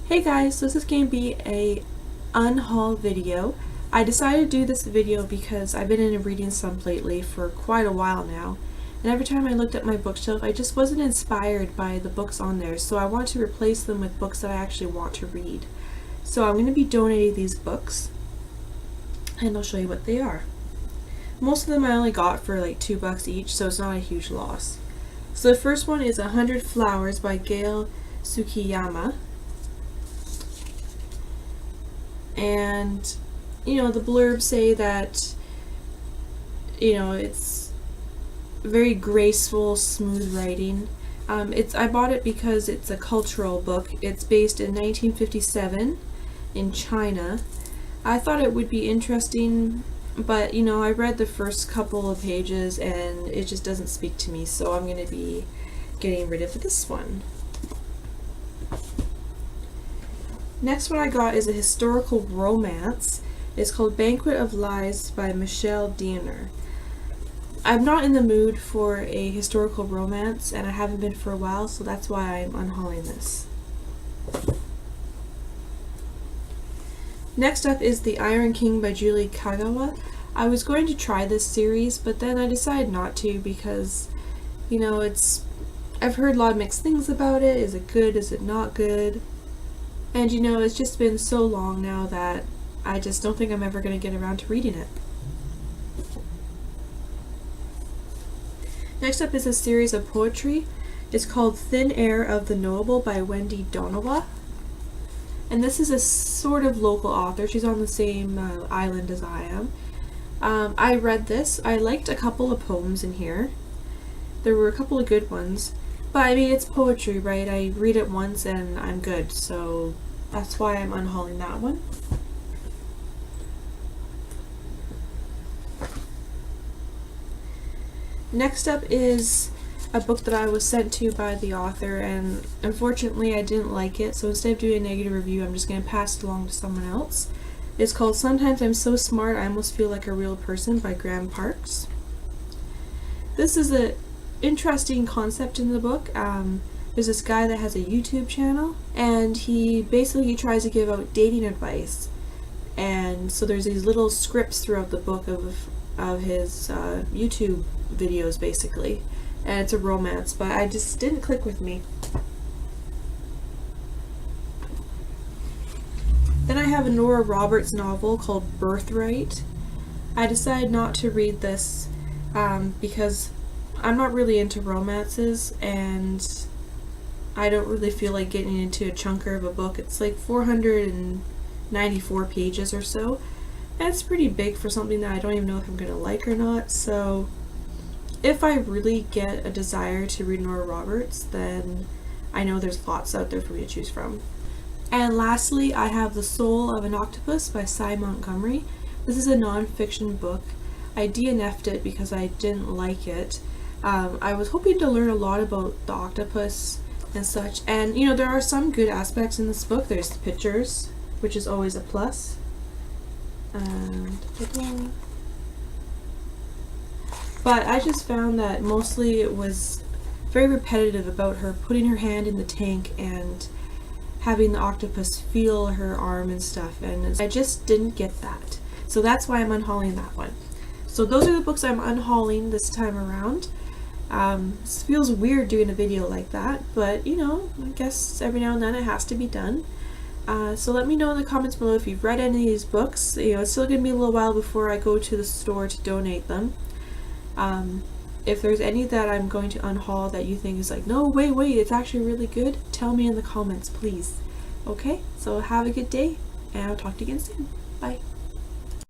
Hey guys, so this is going to be a UnHaul video. I decided to do this video because I've been in a reading slump lately for quite a while now, and every time I looked at my bookshelf I just wasn't inspired by the books on there, so I want to replace them with books that I actually want to read. So I'm going to be donating these books, and I'll show you what they are. Most of them I only got for like $2 each, so it's not a huge loss. So the first one is 100 Flowers by Gail Tsukiyama. And the blurbs say that it's very graceful, smooth writing. I bought it because it's a cultural book. It's based in 1957 in China. I thought it would be interesting, but I read the first couple of pages and it just doesn't speak to me, so I'm going to be getting rid of this one. Next one I got is a historical romance. It's called Banquet of Lives by Michelle Diener. I'm not in the mood for a historical romance, and I haven't been for a while, so that's why I'm unhauling this. Next up is The Iron King by Julie Kagawa. I was going to try this series, but then I decided not to because, I've heard a lot of mixed things about it. Is it good? Is it not good? And it's just been so long now that I just don't think I'm ever going to get around to reading it. Next up is a series of poetry. It's called Thin Air of the Knowable by Wendy Donawa. And this is a sort of local author. She's on the same island as I am. I read this. I liked a couple of poems in here. There were a couple of good ones. But I mean, it's poetry, right? I read it once and I'm good, so that's why I'm unhauling that one. Next up is a book that I was sent to by the author, and unfortunately I didn't like it, so instead of doing a negative review, I'm just going to pass it along to someone else. It's called Sometimes I'm So Smart I Almost Feel Like a Real Person by Graham Parks. This is a interesting concept in the book. There's this guy that has a YouTube channel, and he tries to give out dating advice, and so there's these little scripts throughout the book of his YouTube videos basically, and it's a romance, but I just didn't click with me. Then I have a Nora Roberts novel called Birthright. I decided not to read this because I'm not really into romances, and I don't really feel like getting into a chunker of a book. It's like 494 pages or so. That's pretty big for something that I don't even know if I'm going to like or not, so if I really get a desire to read Nora Roberts, then I know there's lots out there for me to choose from. And lastly, I have The Soul of an Octopus by Cy Montgomery. This is a non-fiction book. I DNF'd it because I didn't like it. I was hoping to learn a lot about the octopus and such, and there are some good aspects in this book. There's the pictures, which is always a plus. But I just found that mostly it was very repetitive about her putting her hand in the tank and having the octopus feel her arm and stuff, and I just didn't get that. So that's why I'm unhauling that one. So those are the books I'm unhauling this time around. It feels weird doing a video like that, but I guess every now and then it has to be done. So let me know in the comments below if you've read any of these books. It's still going to be a little while before I go to the store to donate them. If there's any that I'm going to unhaul that you think is like, no, wait, it's actually really good, tell me in the comments, please. Okay, so have a good day, and I'll talk to you again soon. Bye.